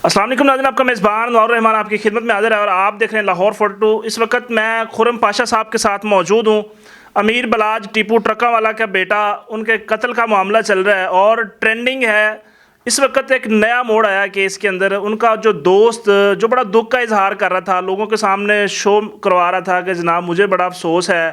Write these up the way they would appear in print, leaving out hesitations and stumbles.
السلام علیکم ناظرین، آپ کا میزبان نور رحمان آپ کی خدمت میں حاضر ہے اور آپ دیکھ رہے ہیں لاہور 42۔ اس وقت میں خرم پاشا صاحب کے ساتھ موجود ہوں۔ امیر بلاج ٹیپو ٹرکا والا کا بیٹا، ان کے قتل کا معاملہ چل رہا ہے اور ٹرینڈنگ ہے اس وقت۔ ایک نیا موڑ آیا کہ اس کے اندر ان کا جو دوست جو بڑا دکھ کا اظہار کر رہا تھا، لوگوں کے سامنے شو کروا رہا تھا کہ جناب مجھے بڑا افسوس ہے،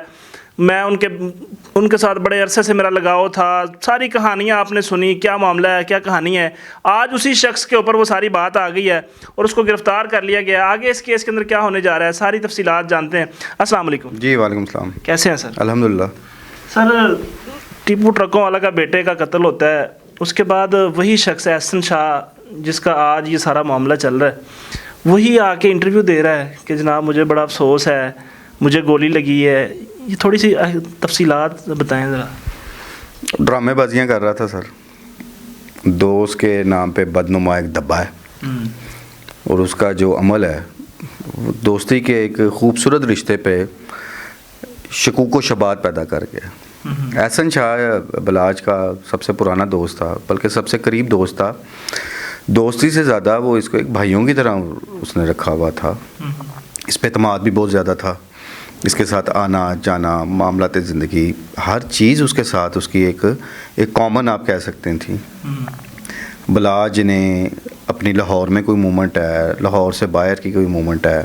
میں ان کے ساتھ بڑے عرصے سے میرا لگاؤ تھا، ساری کہانیاں آپ نے سنی، کیا معاملہ ہے، کیا کہانی ہے۔ آج اسی شخص کے اوپر وہ ساری بات آ گئی ہے اور اس کو گرفتار کر لیا گیا۔ آگے اس کیس کے اندر کیا ہونے جا رہا ہے، ساری تفصیلات جانتے ہیں۔ السلام علیکم جی وعلیکم السلام۔ کیسے ہیں سر؟ الحمدللہ۔ سر، ٹیپو ٹرکوں والا کا بیٹے کا قتل ہوتا ہے، اس کے بعد وہی شخص احسن شاہ جس کا آج یہ سارا معاملہ چل رہا ہے، وہی آ کے انٹرویو دے رہا ہے کہ جناب مجھے بڑا افسوس ہے، مجھے گولی لگی ہے۔ یہ تھوڑی سی تفصیلات بتائیں ذرا۔ ڈرامے بازیاں کر رہا تھا سر، دوست کے نام پہ بدنما ایک دبا ہے اور اس کا جو عمل ہے دوستی کے ایک خوبصورت رشتے پہ شکوک و شبہات پیدا کر گیا۔ احسن شاہ بلاج کا سب سے پرانا دوست تھا، بلکہ سب سے قریب دوست تھا۔ دوستی سے زیادہ وہ اس کو ایک بھائیوں کی طرح اس نے رکھا ہوا تھا، اس پہ اعتماد بھی بہت زیادہ تھا۔ اس کے ساتھ آنا جانا، معاملات زندگی، ہر چیز اس کے ساتھ اس کی ایک کامن آپ کہہ سکتے ہیں تھی۔ بلاج نے اپنی لاہور میں کوئی مومنٹ ہے، لاہور سے باہر کی کوئی مومنٹ ہے،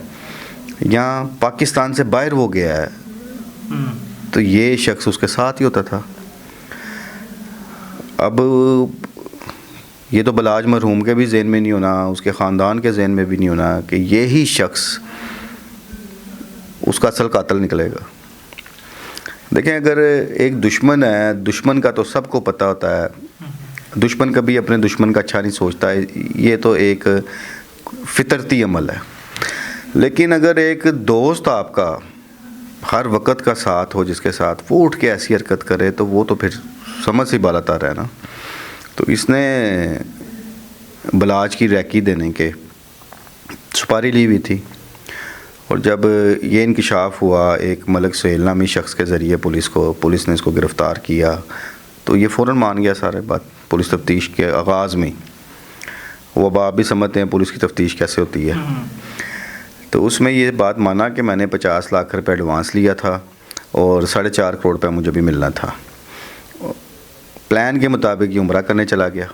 یا پاکستان سے باہر وہ گیا ہے، تو یہ شخص اس کے ساتھ ہی ہوتا تھا۔ اب یہ تو بلاج مرحوم کے بھی ذہن میں نہیں ہونا، اس کے خاندان کے ذہن میں بھی نہیں ہونا کہ یہی شخص اس کا اصل قاتل نکلے گا۔ دیکھیں، اگر ایک دشمن ہے، دشمن کا تو سب کو پتہ ہوتا ہے، دشمن کبھی اپنے دشمن کا اچھا نہیں سوچتا ہے، یہ تو ایک فطرتی عمل ہے۔ لیکن اگر ایک دوست آپ کا ہر وقت کا ساتھ ہو، جس کے ساتھ وہ اٹھ کے ایسی حرکت کرے، تو وہ تو پھر سمجھ سے بالا تر ہے نا۔ تو اس نے بلاج کی ریکی دینے کے سپاری لی ہوئی تھی، اور جب یہ انکشاف ہوا ایک ملک سہیل نامی شخص کے ذریعے پولیس نے اس کو گرفتار کیا، تو یہ فوراً مان گیا سارے بات پولیس تفتیش کے آغاز میں۔ وہ اب آپ بھی سمجھتے ہیں پولیس کی تفتیش کیسے ہوتی ہے۔ تو اس میں یہ بات مانا کہ میں نے 50 لاکھ روپے ایڈوانس لیا تھا اور 4.5 کروڑ روپے مجھے بھی ملنا تھا۔ پلان کے مطابق یہ عمرہ کرنے چلا گیا،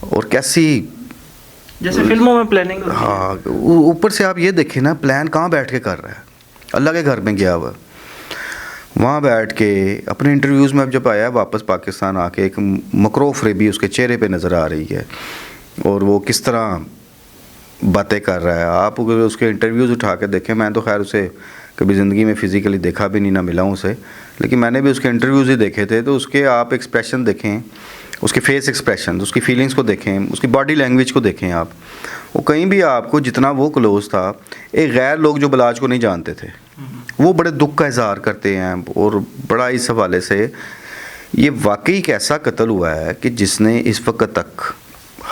اور کیسی جیسے فلموں میں پلاننگ ہوتی ہے۔ ہاں، اوپر سے آپ یہ دیکھیں نا، پلان کہاں بیٹھ کے کر رہا ہے، اللہ کے گھر میں گیا ہوا، وہاں بیٹھ کے اپنے انٹرویوز میں اب جب آیا واپس پاکستان آ کے، ایک مکر و فریبی اس کے چہرے پہ نظر آ رہی ہے، اور وہ کس طرح باتیں کر رہا ہے۔ آپ اس کے انٹرویوز اٹھا کے دیکھیں، میں تو خیر اسے کبھی زندگی میں فزیکلی دیکھا بھی نہیں، نہ ملا ہوں اسے، لیکن میں نے بھی اس کے انٹرویوز ہی دیکھے تھے، تو اس کے آپ ایکسپریشن دیکھیں، اس کے فیس ایکسپریشن، اس کی فیلنگز کو دیکھیں، اس کی باڈی لینگویج کو دیکھیں آپ، وہ کہیں بھی آپ کو جتنا وہ کلوز تھا، ایک غیر لوگ جو بلاج کو نہیں جانتے تھے وہ بڑے دکھ کا اظہار کرتے ہیں، اور بڑا اس حوالے سے یہ واقعی ایک ایسا قتل ہوا ہے کہ جس نے اس وقت تک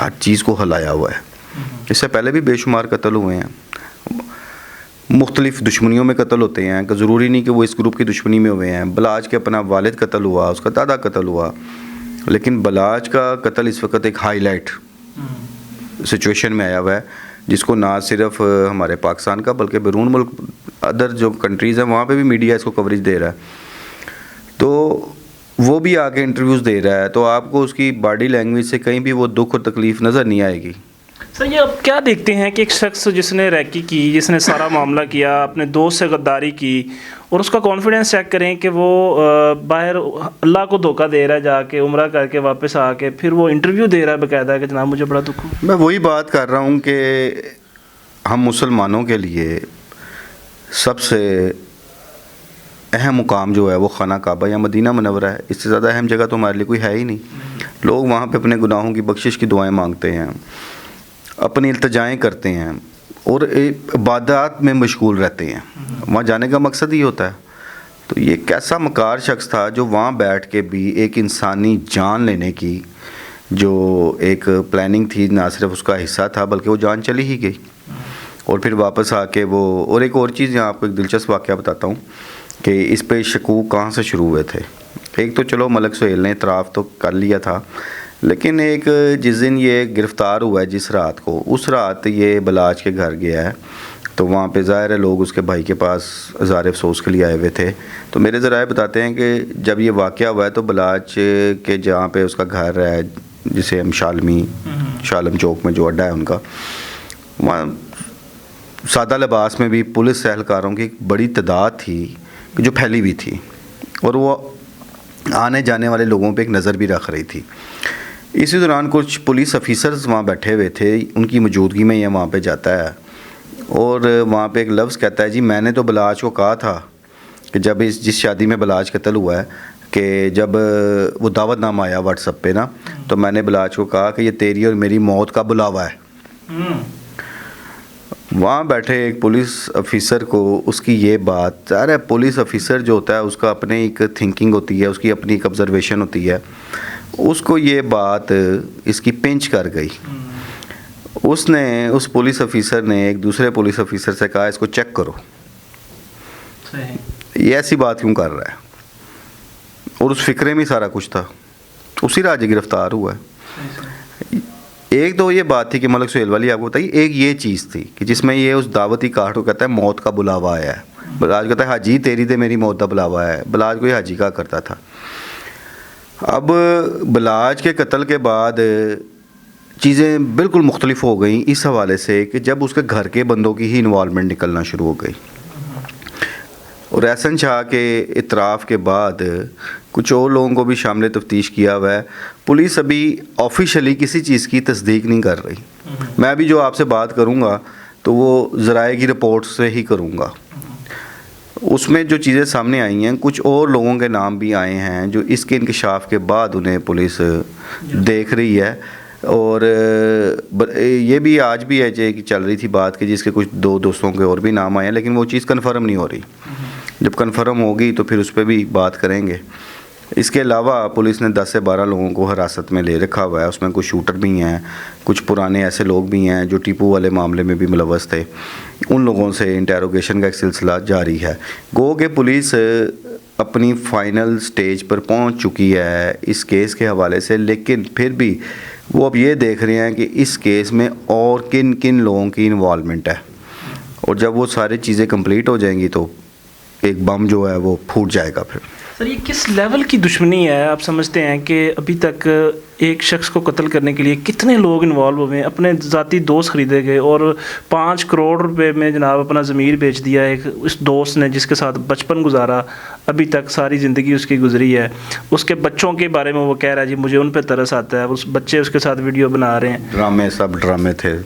ہر چیز کو ہلایا ہوا ہے۔ اس سے پہلے بھی بے شمار قتل ہوئے ہیں، مختلف دشمنیوں میں قتل ہوتے ہیں، کہ ضروری نہیں کہ وہ اس گروپ کی دشمنی میں ہوئے ہیں۔ بلاج کے اپنا والد قتل ہوا، اس کا دادا قتل ہوا، لیکن بلاج کا قتل اس وقت ایک ہائی لائٹ سچویشن میں آیا ہوا ہے، جس کو نہ صرف ہمارے پاکستان کا بلکہ بیرون ملک ادر جو کنٹریز ہیں وہاں پہ بھی میڈیا اس کو کوریج دے رہا ہے، تو وہ بھی آ کے انٹرویوز دے رہا ہے، تو آپ کو اس کی باڈی لینگویج سے کہیں بھی وہ دکھ اور تکلیف نظر نہیں آئے گی۔ سر، یہ آپ کیا دیکھتے ہیں کہ ایک شخص جس نے ریکی کی، جس نے سارا معاملہ کیا، اپنے دوست سے غداری کی، اور اس کا کانفیڈنس چیک کریں کہ وہ باہر اللہ کو دھوکہ دے رہا ہے، جا کے عمرہ کر کے واپس آ کے پھر وہ انٹرویو دے رہا ہے باقاعدہ کہ جناب مجھے بڑا دکھ ہو۔ میں وہی بات کر رہا ہوں کہ ہم مسلمانوں کے لیے سب سے اہم مقام جو ہے وہ خانہ کعبہ یا مدینہ منورہ ہے۔ اس سے زیادہ اہم جگہ تو ہمارے لیے کوئی ہے ہی نہیں۔ لوگ وہاں پہ اپنے گناہوں کی بخشش کی دعائیں مانگتے ہیں، اپنی التجائیں کرتے ہیں، اور عبادات میں مشغول رہتے ہیں۔ وہاں جانے کا مقصد ہی ہوتا ہے۔ تو یہ ایک ایسا مکار شخص تھا جو وہاں بیٹھ کے بھی ایک انسانی جان لینے کی جو ایک پلاننگ تھی، نہ صرف اس کا حصہ تھا بلکہ وہ جان چلی ہی گئی، اور پھر واپس آ کے وہ، اور ایک اور چیز یہاں آپ کو ایک دلچسپ واقعہ بتاتا ہوں کہ اس پہ شکوک کہاں سے شروع ہوئے تھے۔ ایک تو چلو ملک سہیل نے اعتراف تو کر لیا تھا، لیکن ایک جس دن یہ گرفتار ہوا ہے جس رات کو، اس رات یہ بلاج کے گھر گیا ہے، تو وہاں پہ ظاہر ہے لوگ اس کے بھائی کے پاس اظہار افسوس کے لیے آئے ہوئے تھے. تو میرے ذرائع بتاتے ہیں کہ جب یہ واقعہ ہوا ہے تو بلاج کے جہاں پہ اس کا گھر ہے، جسے ہم شالم چوک میں جو اڈا ہے ان کا، وہاں سادہ لباس میں بھی پولیس اہلکاروں کی ایک بڑی تعداد تھی جو پھیلی ہوئی تھی، اور وہ آنے جانے والے لوگوں پہ ایک نظر بھی رکھ رہی تھی. اسی دوران کچھ پولیس افیسرز وہاں بیٹھے ہوئے تھے، ان کی موجودگی میں یہ وہاں پہ جاتا ہے اور وہاں پہ ایک لفظ کہتا ہے، جی میں نے تو بلاج کو کہا تھا کہ جب جس شادی میں بلاج قتل ہوا ہے، کہ جب وہ دعوت نامہ آیا واٹس ایپ پہ نا، تو میں نے بلاج کو کہا کہ یہ تیری اور میری موت کا بلاوا ہے. وہاں بیٹھے ایک پولیس افیسر کو اس کی یہ بات، ارے پولیس افیسر جو ہوتا ہے اس کا اپنے ایک تھنکنگ ہوتی ہے، اس کی اپنی ایک آبزرویشن ہوتی ہے، اس کو یہ بات اس کی پنچ کر گئی. اس پولیس افیسر نے ایک دوسرے پولیس افیسر سے کہا اس کو چیک کرو، یہ ایسی بات کیوں کر رہا ہے، اور اس فکرے میں سارا کچھ تھا. اسی رات گرفتار ہوا ہے. ایک تو یہ بات تھی کہ ملک سہیل والی آپ کو بتائیے، ایک یہ چیز تھی کہ جس میں یہ اس دعوتی کارڈ کو کہتا ہے موت کا بلاوا آیا ہے. بلاج کہتا ہے حاجی تیری تے میری موت کا بلاوا ہے. بلاج کو یہ حاجی کا کرتا تھا. اب بلاج کے قتل کے بعد چیزیں بالکل مختلف ہو گئیں اس حوالے سے کہ جب اس کے گھر کے بندوں کی ہی انوالومنٹ نکلنا شروع ہو گئی، اور احسن شاہ کے اعتراف کے بعد کچھ اور لوگوں کو بھی شامل تفتیش کیا ہوا ہے. پولیس ابھی آفیشلی کسی چیز کی تصدیق نہیں کر رہی. میں ابھی جو آپ سے بات کروں گا تو وہ ذرائع کی رپورٹ سے ہی کروں گا. اس میں جو چیزیں سامنے آئی ہیں، کچھ اور لوگوں کے نام بھی آئے ہیں جو اس کے انکشاف کے بعد انہیں پولیس دیکھ رہی ہے. اور یہ بھی آج بھی ہے کہ چل رہی تھی بات کہ جس کے کچھ دو دوستوں کے اور بھی نام آئے ہیں، لیکن وہ چیز کنفرم نہیں ہو رہی. جب کنفرم ہوگی تو پھر اس پہ بھی بات کریں گے. اس کے علاوہ پولیس نے 10 سے 12 لوگوں کو حراست میں لے رکھا ہوا ہے. اس میں کچھ شوٹر بھی ہیں، کچھ پرانے ایسے لوگ بھی ہیں جو ٹیپو والے معاملے میں بھی ملوث تھے. ان لوگوں سے انٹیروگیشن کا ایک سلسلہ جاری ہے. گو کہ پولیس اپنی فائنل سٹیج پر پہنچ چکی ہے اس کیس کے حوالے سے، لیکن پھر بھی وہ اب یہ دیکھ رہے ہیں کہ اس کیس میں اور کن کن لوگوں کی انوالومنٹ ہے، اور جب وہ ساری چیزیں کمپلیٹ ہو جائیں گی تو ایک بم جو ہے وہ پھوٹ جائے گا. پھر سر یہ کس لیول کی دشمنی ہے؟ آپ سمجھتے ہیں کہ ابھی تک ایک شخص کو قتل کرنے کے لیے کتنے لوگ انوالو ہوئے ہیں؟ اپنے ذاتی دوست خریدے گئے اور 5 کروڑ روپے میں جناب اپنا ضمیر بیچ دیا ایک اس دوست نے جس کے ساتھ بچپن گزارا، ابھی تک ساری زندگی اس کی گزری ہے. اس کے بچوں کے بارے میں وہ کہہ رہا ہے جی مجھے ان پہ ترس آتا ہے. اس بچے اس کے ساتھ ویڈیو بنا رہے ہیں. ڈرامے، سب ڈرامے تھے،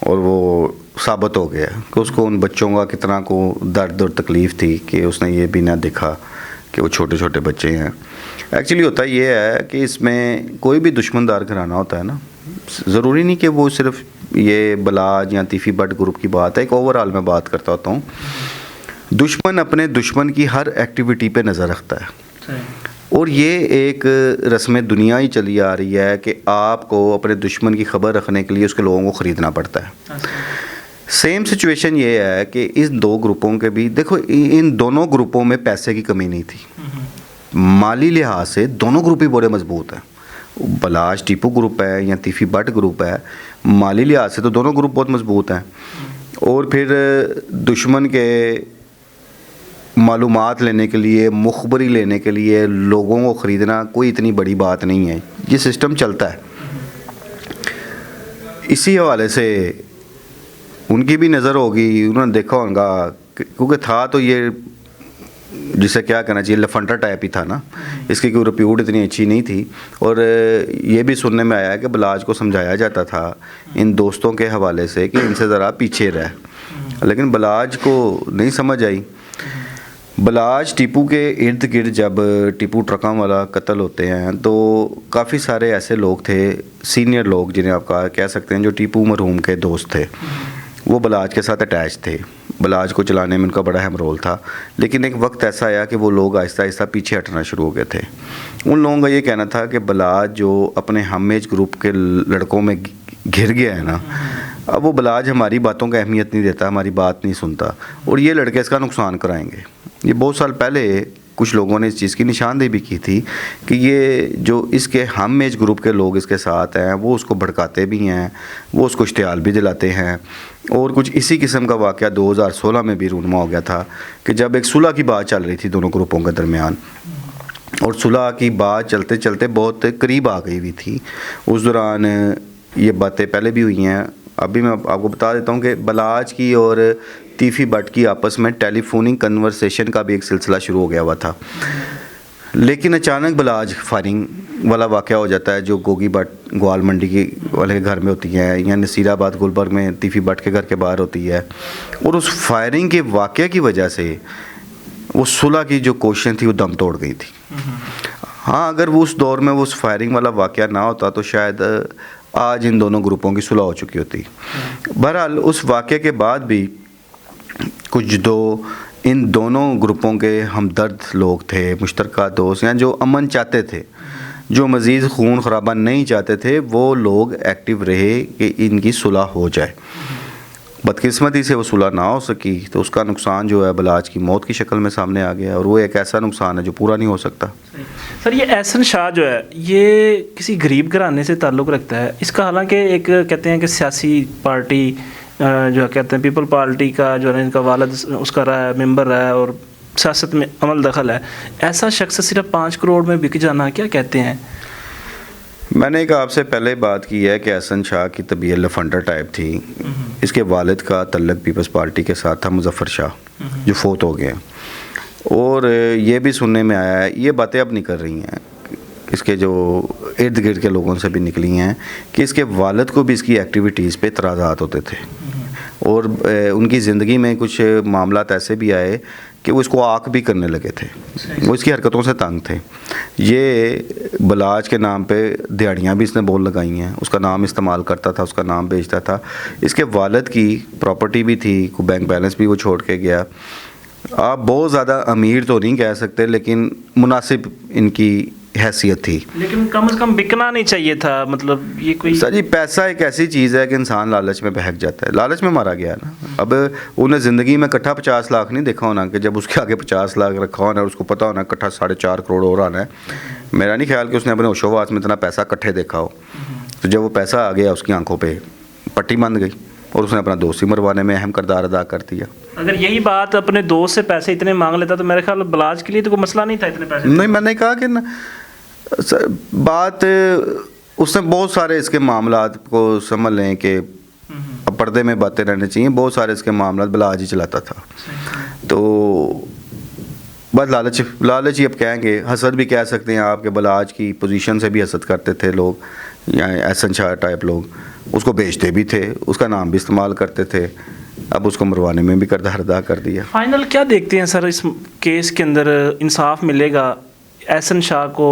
اور وہ ثابت ہو گیا کہ اس کو ان بچوں کا کتنا کو درد اور تکلیف تھی کہ اس نے یہ بھی نہ دیکھا کہ وہ چھوٹے چھوٹے بچے ہیں. ایکچولی ہوتا یہ ہے کہ اس میں کوئی بھی دشمن دار گھرانہ ہوتا ہے نا، ضروری نہیں کہ وہ صرف یہ بلاج یا تیفی بٹ گروپ کی بات ہے. ایک اوور آل میں بات کرتا ہوتا ہوں. دشمن اپنے دشمن کی ہر ایکٹیویٹی پہ نظر رکھتا ہے، اور یہ ایک رسم دنیا ہی چلی آ رہی ہے کہ آپ کو اپنے دشمن کی خبر رکھنے کے لیے اس کے لوگوں کو خریدنا پڑتا ہے. سیم سچویشن یہ ہے کہ ان 2 گروپوں کے بھی دیکھو، ان دونوں گروپوں میں پیسے کی کمی نہیں تھی. مالی لحاظ سے دونوں گروپ ہی بڑے مضبوط ہیں. بلاج ٹیپو گروپ ہے یا تیفی بٹ گروپ ہے، مالی لحاظ سے تو دونوں گروپ بہت مضبوط ہیں. اور پھر دشمن کے معلومات لینے کے لیے، مخبری لینے کے لیے لوگوں کو خریدنا کوئی اتنی بڑی بات نہیں ہے. یہ سسٹم چلتا ہے. اسی حوالے سے ان کی بھی نظر ہوگی، انہوں نے دیکھا ہوگا کیونکہ تھا تو یہ جسے کیا کہنا چاہیے لفنٹا ٹائپ ہی تھا نا. اس کی کوئی رپیوٹ اتنی اچھی نہیں تھی. اور یہ بھی سننے میں آیا کہ بلاج کو سمجھایا جاتا تھا ان دوستوں کے حوالے سے کہ ان سے ذرا پیچھے رہ، لیکن بلاج کو نہیں سمجھ آئی. بلاج ٹیپو کے ارد گرد جب ٹیپو ٹرکاں والا قتل ہوتے ہیں تو کافی سارے ایسے لوگ تھے، سینئر لوگ جنہیں آپ کہہ سکتے ہیں، جو ٹیپو مرحوم کے دوست تھے. وہ بلاج کے ساتھ اٹیچ تھے. بلاج کو چلانے میں ان کا بڑا اہم رول تھا. لیکن ایک وقت ایسا آیا کہ وہ لوگ آہستہ آہستہ پیچھے ہٹنا شروع ہو گئے تھے. ان لوگوں کا یہ کہنا تھا کہ بلاج جو اپنے ہم ایج گروپ کے لڑکوں میں گھر گیا ہے نا، اب وہ بلاج ہماری باتوں کا اہمیت نہیں دیتا، ہماری بات نہیں سنتا، اور یہ لڑکے اس کا نقصان کرائیں گے. یہ بہت سال پہلے کچھ لوگوں نے اس چیز کی نشاندہی بھی کی تھی کہ یہ جو اس کے ہم ایج گروپ کے لوگ اس کے ساتھ ہیں وہ اس کو بھڑکاتے بھی ہیں، وہ اس کو اشتعال بھی دلاتے ہیں، اور کچھ اسی قسم کا واقعہ 2016 میں بھی رونما ہو گیا تھا کہ جب ایک صلح کی بات چل رہی تھی دونوں گروپوں کے درمیان، اور صلح کی بات چلتے چلتے بہت قریب آ گئی ہوئی تھی، اس دوران یہ باتیں پہلے بھی ہوئی ہیں، ابھی میں آپ کو بتا دیتا ہوں کہ بلاج کی اور تیفی بٹ کی آپس میں ٹیلی فوننگ کنورسیشن کا بھی ایک سلسلہ شروع ہو گیا ہوا تھا، لیکن اچانک بلاج فائرنگ والا واقعہ ہو جاتا ہے جو گوگی بٹ گوال منڈی کے والے گھر میں ہوتی ہے، یا نصیر آباد گلبرگ میں تیفی بٹ کے گھر کے باہر ہوتی ہے، اور اس فائرنگ کے واقعے کی وجہ سے وہ صلح کی جو کوششیں تھی وہ دم توڑ گئی تھی۔ ہاں اگر وہ اس دور میں وہ اس فائرنگ والا واقعہ نہ ہوتا تو شاید آج ان دونوں گروپوں کی صلح ہو چکی ہوتی۔ بہرحال اس واقعے کے بعد بھی کچھ ان دونوں گروپوں کے ہمدرد لوگ تھے، مشترکہ دوست، یا جو امن چاہتے تھے، جو مزید خون خرابہ نہیں چاہتے تھے، وہ لوگ ایکٹیو رہے کہ ان کی صلح ہو جائے۔ بدقسمتی سے وہ صلح نہ ہو سکی تو اس کا نقصان جو ہے بلاج کی موت کی شکل میں سامنے آ گیا، اور وہ ایک ایسا نقصان ہے جو پورا نہیں ہو سکتا۔ سر یہ احسن شاہ جو ہے یہ کسی غریب گھرانے سے تعلق رکھتا ہے، اس کا حالانکہ ایک کہتے ہیں کہ سیاسی پارٹی جو کہتے ہیں پیپل پارٹی کا جو ہے ان کا والد اس کا رہا ہے، ممبر رہا ہے اور سیاست میں عمل دخل ہے، ایسا شخص صرف 5 کروڑ میں بک جانا کیا کہتے ہیں؟ میں نے ایک آپ سے پہلے بات کی ہے کہ احسن شاہ کی طبیعت لفنڈر ٹائپ تھی، اس کے والد کا تعلق پیپلز پارٹی کے ساتھ تھا، مظفر شاہ جو فوت ہو گئے، اور یہ بھی سننے میں آیا ہے، یہ باتیں اب نکل رہی ہیں اس کے جو ارد گرد کے لوگوں سے بھی نکلی ہیں کہ اس کے والد کو بھی اس کی ایکٹیویٹیز پہ اعتراضات ہوتے تھے، اور ان کی زندگی میں کچھ معاملات ایسے بھی آئے کہ وہ اس کو آنکھ بھی کرنے لگے تھے، وہ اس کی حرکتوں سے تنگ تھے۔ یہ بلاج کے نام پہ دیہڑیاں بھی اس نے بول لگائی ہیں، اس کا نام استعمال کرتا تھا، اس کا نام بیچتا تھا، اس کے والد کی پراپرٹی بھی تھی، کوئی بینک بیلنس بھی وہ چھوڑ کے گیا۔ آپ بہت زیادہ امیر تو نہیں کہہ سکتے لیکن مناسب ان کی حیثیت تھی، لیکن کم از کم بکنا نہیں چاہیے تھا، مطلب یہ کوئی سر جی پیسہ ایک ایسی چیز ہے کہ انسان لالچ میں بہک جاتا ہے، لالچ میں مارا گیا نا۔ اب انہیں زندگی میں اکٹھا 50 لاکھ نہیں دیکھا ہونا کہ جب اس کے آگے 50 لاکھ رکھا ہونا اور اس کو پتا ہونا اکٹھا 4.5 کروڑ اور آنا ہے، میرا نہیں خیال کہ اس نے اپنے ہوش و حواس میں اتنا پیسہ اکٹھے دیکھا ہو۔ تو جب وہ پیسہ آ گیا اس کی آنکھوں پہ پٹی بند گئی اور اس نے اپنا دوست ہی مروانے میں اہم کردار ادا کر دیا۔ اگر یہی بات اپنے دوست سے پیسے اتنے مانگ لیتا تو میرے خیال بلاج کے لیے تو کوئی مسئلہ نہیں تھا اتنے پیسے۔ نہیں، میں نے کہا کہ بات اس نے بہت سارے اس کے معاملات کو سمجھ لیں کہ اب پردے میں باتیں رہنے چاہیے، بہت سارے اس کے معاملات بلاج ہی چلاتا تھا، تو بس لالچ ہی اب کہیں گے، حسد بھی کہہ سکتے ہیں آپ، کہ بلاج کی پوزیشن سے بھی حسد کرتے تھے لوگ، یا احسن شاہ ٹائپ لوگ اس کو بیچتے بھی تھے، اس کا نام بھی استعمال کرتے تھے، اب اس کو مروانے میں بھی کردار ادا کر دیا۔ فائنل کیا دیکھتے ہیں سر اس کیس کے اندر؟ انصاف ملے گا احسن شاہ کو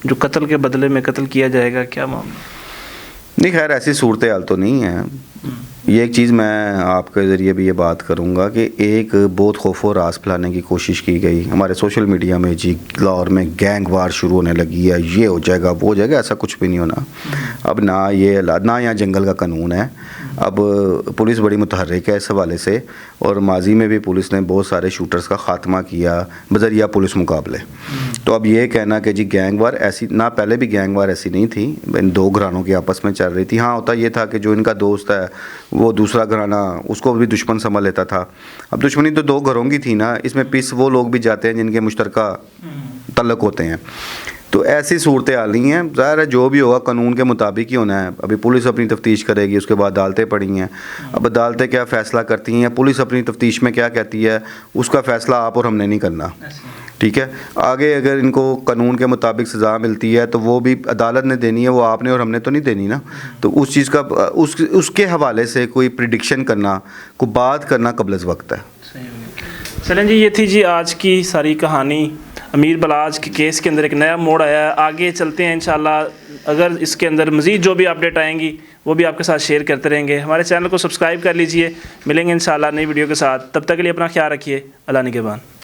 جو قتل کے بدلے میں قتل کیا جائے گا، کیا معاملہ؟ نہیں، خیر ایسی صورتحال تو نہیں ہے۔ یہ ایک چیز میں آپ کے ذریعے بھی یہ بات کروں گا کہ ایک بہت خوف و راز پھیلانے کی کوشش کی گئی ہمارے سوشل میڈیا میں، جی لاہور میں گینگ وار شروع ہونے لگی ہے، یہ ہو جائے گا وہ ہو جائے گا، ایسا کچھ بھی نہیں ہونا۔ اب نہ یہاں جنگل کا قانون ہے، اب پولیس بڑی متحرک ہے اس حوالے سے، اور ماضی میں بھی پولیس نے بہت سارے شوٹرز کا خاتمہ کیا بذریعہ پولیس مقابلے۔ تو اب یہ کہنا کہ جی گینگ وار ایسی، نہ پہلے بھی گینگ وار ایسی نہیں تھی، ان دو گھرانوں کی آپس میں چل رہی تھی۔ ہاں ہوتا یہ تھا کہ جو ان کا دوست ہے وہ دوسرا گھرانہ اس کو بھی دشمن سمجھ لیتا تھا۔ اب دشمنی تو دو گھروں کی تھی نا، اس میں پیس وہ لوگ بھی جاتے ہیں جن کے مشترکہ تعلق ہوتے ہیں، تو ایسی صورتحال نہیں ہیں۔ ظاہر ہے جو بھی ہوگا قانون کے مطابق ہی ہونا ہے۔ ابھی پولیس اپنی تفتیش کرے گی، اس کے بعد عدالتیں پڑی ہیں، اب عدالتیں کیا فیصلہ کرتی ہیں، پولیس اپنی تفتیش میں کیا کہتی ہے، اس کا فیصلہ آپ اور ہم نے نہیں کرنا، ٹھیک ہے۔ آگے اگر ان کو قانون کے مطابق سزا ملتی ہے تو وہ بھی عدالت نے دینی ہے، وہ آپ نے اور ہم نے تو نہیں دینی نا۔ تو اس چیز کا اس کے حوالے سے کوئی پریڈکشن کرنا، کوئی بات کرنا قبل از وقت ہے۔ چلیں جی، یہ تھی جی آج کی ساری کہانی۔ امیر بلاج کے کیس کے اندر ایک نیا موڑ آیا ہے، آگے چلتے ہیں انشاءاللہ۔ اگر اس کے اندر مزید جو بھی اپڈیٹ آئیں گی وہ بھی آپ کے ساتھ شیئر کرتے رہیں گے۔ ہمارے چینل کو سبسکرائب کر لیجئے، ملیں گے انشاءاللہ نئی ویڈیو کے ساتھ، تب تک کے لیے اپنا خیال رکھیے۔ اللہ نگہبان۔